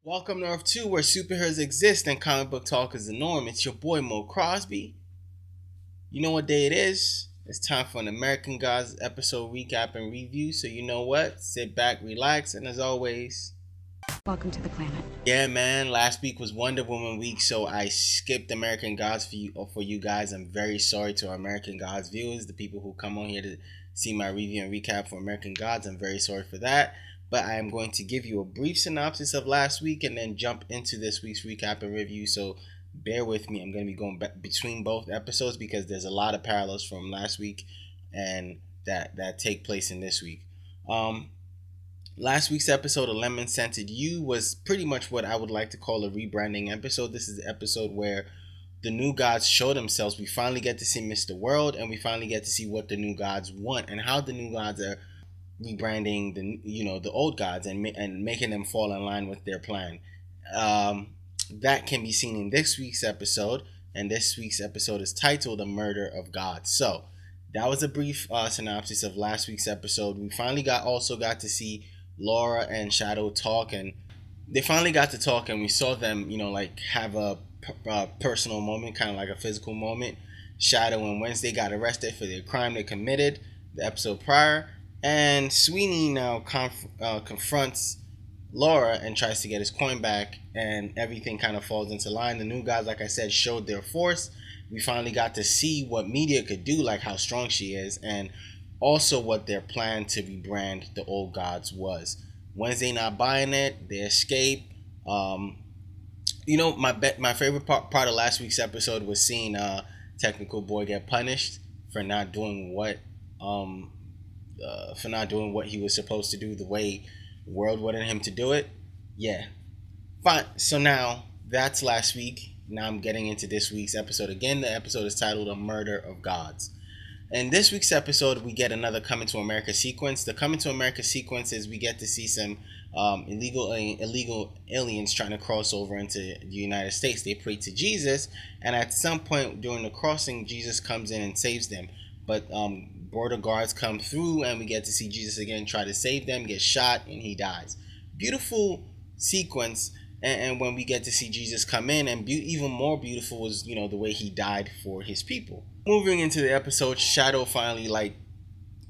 Welcome to Earth 2, where superheroes exist and comic book talk is the norm. It's your boy MoeCrosby. You know what day it is? It's time for an American Gods episode recap and review. So you know what? Sit back, relax, and as always, welcome to the planet. Yeah, man. Last week was Wonder Woman week, so I skipped American Gods for you guys. I'm very sorry to our American Gods viewers, the people who come on here to see my review and recap for American Gods. I'm very sorry for that. But I am going to give you a brief synopsis of last week and then jump into this week's recap and review. So bear with me. I'm going to be going back between both episodes because there's a lot of parallels from last week and that take place in this week. Last week's episode of Lemon Scented You was pretty much what I would like to call a rebranding episode. This is the episode where the new gods show themselves. We finally get to see Mr. World, and we finally get to see what the new gods want and how the new gods are rebranding the old gods and making them fall in line with their plan. That can be seen in this week's episode, and this week's episode is titled "The Murder of Gods." So that was a brief synopsis of last week's episode. We finally also got to see Laura and Shadow talk, and they finally got to talk, and we saw them have a personal moment, kind of like a physical moment. Shadow and Wednesday got arrested for their crime they committed the episode prior, and Sweeney now confronts Laura and tries to get his coin back, and everything kind of falls into line. The new guys, like I said, showed their force. We finally got to see what media could do, like how strong she is, and also what their plan to rebrand the old gods was. Wednesday not buying it, they escape. My favorite part of last week's episode was seeing Technical Boy get punished for not doing what he was supposed to do the way the world wanted him to do it. Yeah, fine. So now that's last week. Now I'm getting into this week's episode. Again, the episode is titled "A Murder of Gods." In this week's episode, we get another Coming to America sequence. The Coming to America sequence is we get to see some illegal aliens trying to cross over into the United States. They pray to Jesus, and at some point during the crossing, Jesus comes in and saves them. But border guards come through, and we get to see Jesus again try to save them, get shot, and he dies. Beautiful sequence. And when we get to see Jesus come in, and even more beautiful was, the way he died for his people. Moving into the episode, Shadow finally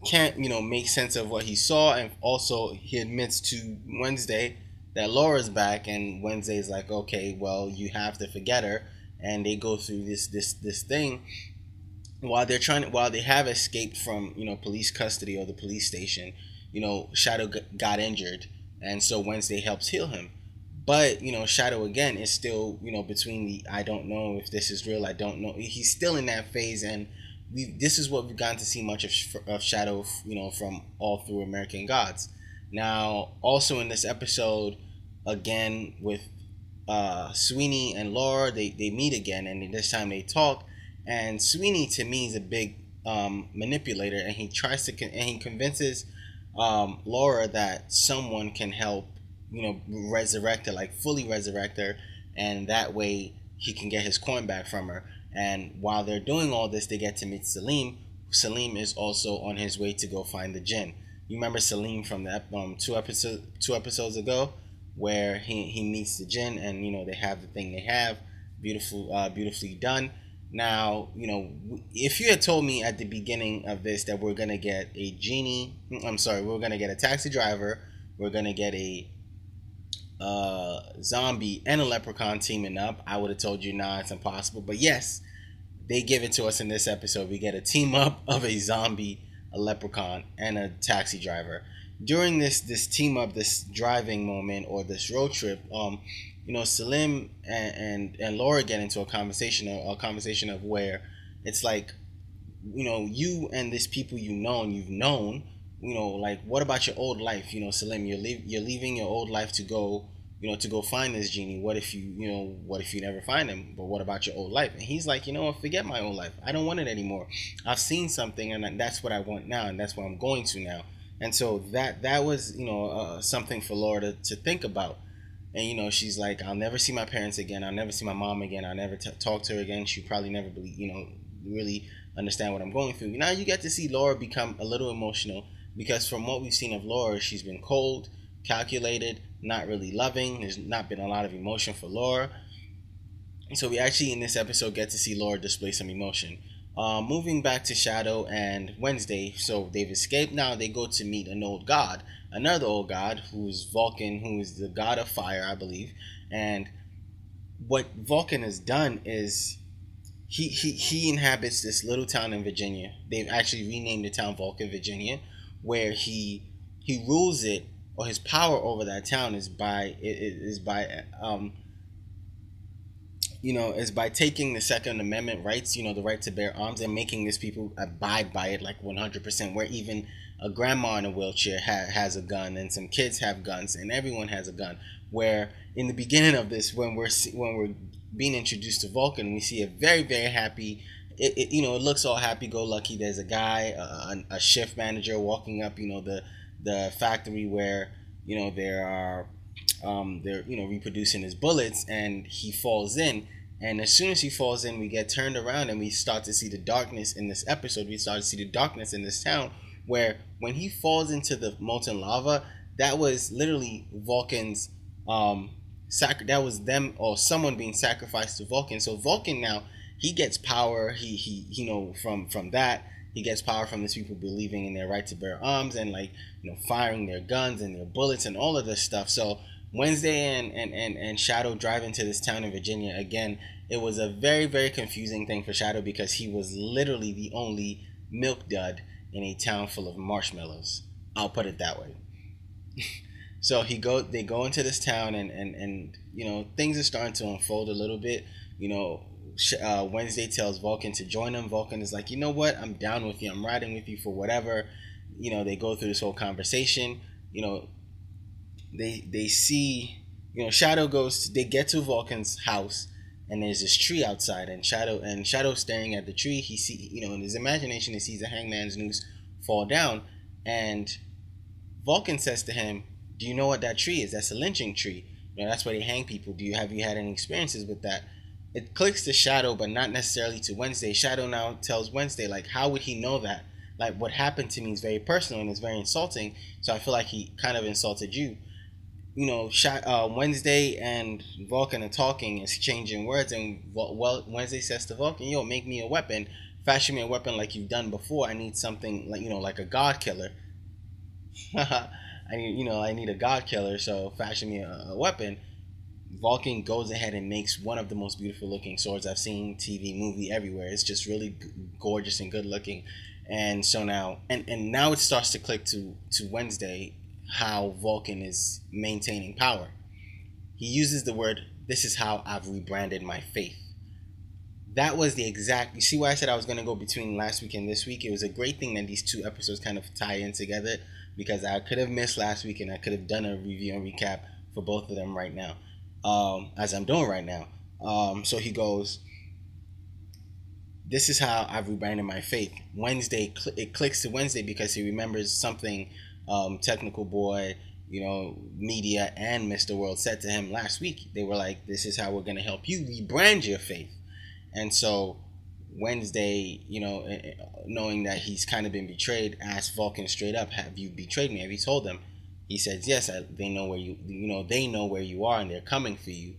can't, make sense of what he saw, and also he admits to Wednesday that Laura's back, and Wednesday's like, okay, well, you have to forget her, and they go through this thing while they have escaped from police custody or the police station. Shadow got injured, and so Wednesday helps heal him. But, Shadow, again, is still, between the I don't know if this is real, I don't know. He's still in that phase, and this is what we've gotten to see much of Shadow, from all through American Gods. Now, also in this episode, again, with Sweeney and Laura, they meet again, and this time they talk. And Sweeney, to me, is a big manipulator, and he he convinces Laura that someone can help resurrect her, fully resurrect her, and that way he can get his coin back from her. And while they're doing all this, they get to meet Salim. Salim is also on his way to go find the Jinn. You remember Salim from the two episodes ago, where he meets the Jinn, and they have the thing they have. Beautifully done. Now, if you had told me at the beginning of this that we're gonna get a genie, we're gonna get a taxi driver, we're gonna get a zombie and a leprechaun teaming up, I would have told you, nah, it's impossible. But yes, they give it to us in this episode. We get a team up of a zombie, a leprechaun, and a taxi driver. During this team up, this driving moment or this road trip, Salim and Laura get into a conversation of where it's like, you and this people you've known, what about your old life? Salim, you're leaving your old life to go find this genie. What if you never find him? But what about your old life? And he's like, forget my old life. I don't want it anymore. I've seen something, and that's what I want now, and that's what I'm going to now. And so that was something for Laura to think about. And she's like, I'll never see my parents again. I'll never see my mom again. I'll never talk to her again. She'll probably never really understand what I'm going through. Now you get to see Laura become a little emotional, because from what we've seen of Laura, she's been cold, calculated, not really loving. There's not been a lot of emotion for Laura. So we actually in this episode get to see Laura display some emotion. Moving back to Shadow and Wednesday, so they've escaped now. They go to meet an old god, another old god who's Vulcan, who is the god of fire, I believe. And what Vulcan has done is he inhabits this little town in Virginia. They've actually renamed the town Vulcan, Virginia, where he rules it, or his power over that town is by is by taking the Second Amendment rights, the right to bear arms, and making these people abide by it like 100%, where even a grandma in a wheelchair has a gun, and some kids have guns, and everyone has a gun. Where in the beginning of this, when we're being introduced to Vulcan, we see a very, very happy, it looks all happy-go-lucky. There's a guy, a shift manager walking up, the factory where, they're reproducing his bullets, and he falls in. And as soon as he falls in, we get turned around and we start to see the darkness in this episode. We start to see the darkness in this town, where when he falls into the molten lava, that was literally Vulcan's that was them, or someone being sacrificed to Vulcan. So Vulcan now, he gets power. He from that, he gets power from these people believing in their right to bear arms, and firing their guns and their bullets and all of this stuff. So Wednesday and Shadow drive into this town in Virginia. Again, it was a very, very confusing thing for Shadow, because he was literally the only milk dud in a town full of marshmallows. I'll put it that way. So they go into this town, and things are starting to unfold a little bit. Wednesday tells Vulcan to join him. Vulcan is like, you know what, I'm down with you. I'm riding with you for whatever. They go through this whole conversation. They see, Shadow they get to Vulcan's house, and there's this tree outside, and Shadow staring at the tree. He in his imagination, he sees a hangman's noose fall down, and Vulcan says to him, do you know what that tree is? That's a lynching tree. That's where they hang people. Have you had any experiences with that? It clicks to Shadow, but not necessarily to Wednesday. Shadow now tells Wednesday, like, how would he know that? Like, what happened to me is very personal and it's very insulting. So I feel like he kind of insulted you. Wednesday and Vulcan are talking, exchanging words, and Wednesday says to Vulcan, yo, make me a weapon. Fashion me a weapon like you've done before. I need something like a god killer. I need a god killer, so fashion me a weapon. Vulcan goes ahead and makes one of the most beautiful looking swords I've seen, TV, movie, everywhere. It's just really gorgeous and good looking. And so now, and now it starts to click to Wednesday how Vulcan is maintaining power. He uses the word, this is how I've rebranded my faith. That was the exact, you see why I said I was going to go between last week and this week? It was a great thing that these two episodes kind of tie in together, because I could have missed last week and I could have done a review and recap for both of them right now, as I'm doing right now. So he goes, this is how I've rebranded my faith. Wednesday, it clicks to Wednesday because he remembers something Technical Boy, media, and Mr. World said to him last week. They were like, this is how we're going to help you rebrand your faith. And so Wednesday, knowing that he's kind of been betrayed, asked Vulcan straight up, have you betrayed me? Have you told them? He says, yes, they know where they know where you are and they're coming for you.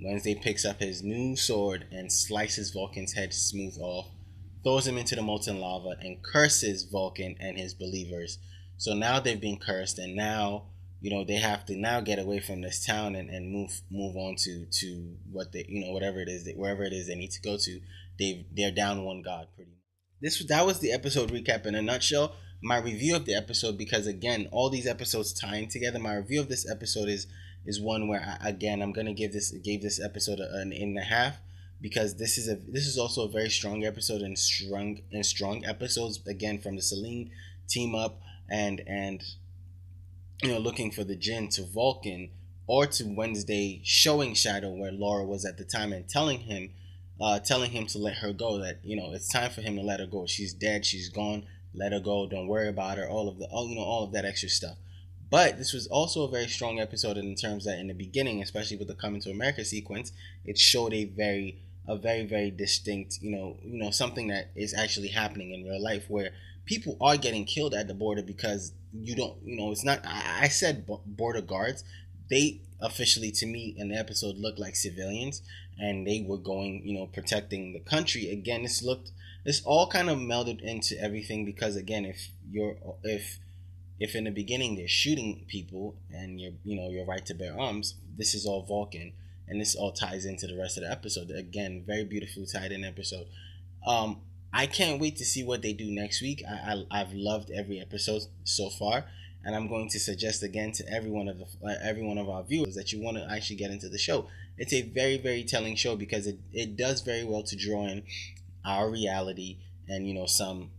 Wednesday picks up his new sword and slices Vulcan's head smooth off, throws him into the molten lava, and curses Vulcan and his believers. So now they've been cursed, and now, they have to now get away from this town and move on to what they, whatever it is, wherever it is they need to go to. They're down one god pretty much. That was the episode recap in a nutshell. My review of the episode, because again, all these episodes tying together, my review of this episode is one where I'm gonna gave this episode an 8.5, because this is also a very strong episode, and strong episodes again from the Celine team up and looking for the Jinn to Vulcan, or to Wednesday showing Shadow where Laura was at the time and telling him to let her go, that it's time for him to let her go. She's dead, she's gone, let her go, don't worry about her, all of that extra stuff. But this was also a very strong episode in terms that in the beginning, especially with the Coming to America sequence, it showed a very, very distinct, something that is actually happening in real life, where people are getting killed at the border because it's not, I said border guards, they officially, to me, in the episode looked like civilians, and they were going, protecting the country. Again, this all kind of melded into everything, because again, if in the beginning they're shooting people and your right to bear arms, this is all Vulcan, and this all ties into the rest of the episode. Again, very beautifully tied in episode. I can't wait to see what they do next week. I've loved every episode so far, and I'm going to suggest again to every one of our viewers that you want to actually get into the show. It's a very, very telling show, because it does very well to draw in our reality and some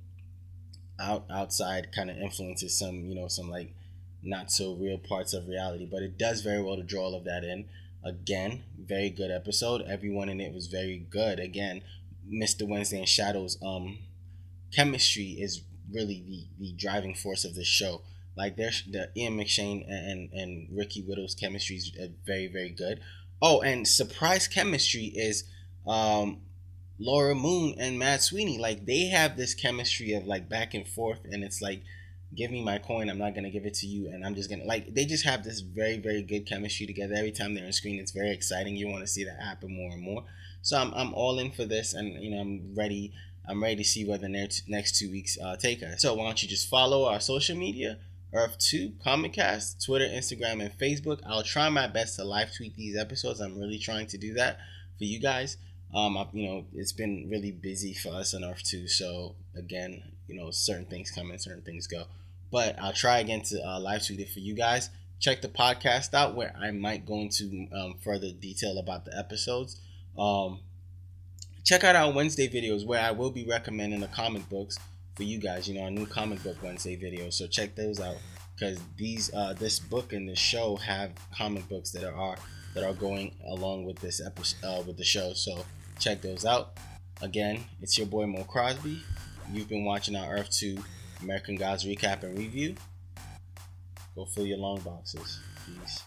outside kind of influences, some like not so real parts of reality, but it does very well to draw all of that in. Again, very good episode. Everyone in it was very good. Again, Mr. Wednesday and Shadow's chemistry is really the driving force of this show. Like the Ian McShane and Ricky Whittle's chemistry is very, very good. Oh, and surprise chemistry is Laura Moon and Matt Sweeney. Like, they have this chemistry of like back and forth, and it's like, give me my coin, I'm not gonna give it to you, and I'm just gonna, like, they just have this very, very good chemistry together. Every time they're on screen, it's very exciting. You want to see that happen more and more. So I'm all in for this, and I'm ready to see where the next 2 weeks take us. So why don't you just follow our social media, Earth2 Comicast, Twitter, Instagram, and Facebook. I'll try my best to live tweet these episodes. I'm really trying to do that for you guys. It's been really busy for us on Earth2, so again, certain things come and certain things go. But I'll try again to live tweet it for you guys. Check the podcast out, where I might go into further detail about the episodes. Check out our Wednesday videos, where I will be recommending the comic books for you guys. Our new comic book Wednesday videos. So check those out, because this book and this show have comic books that are going along with this episode with the show. So check those out. Again, it's your boy MoeCrosby. You've been watching our Earth 2 American Gods recap and review. Go fill your long boxes. Peace.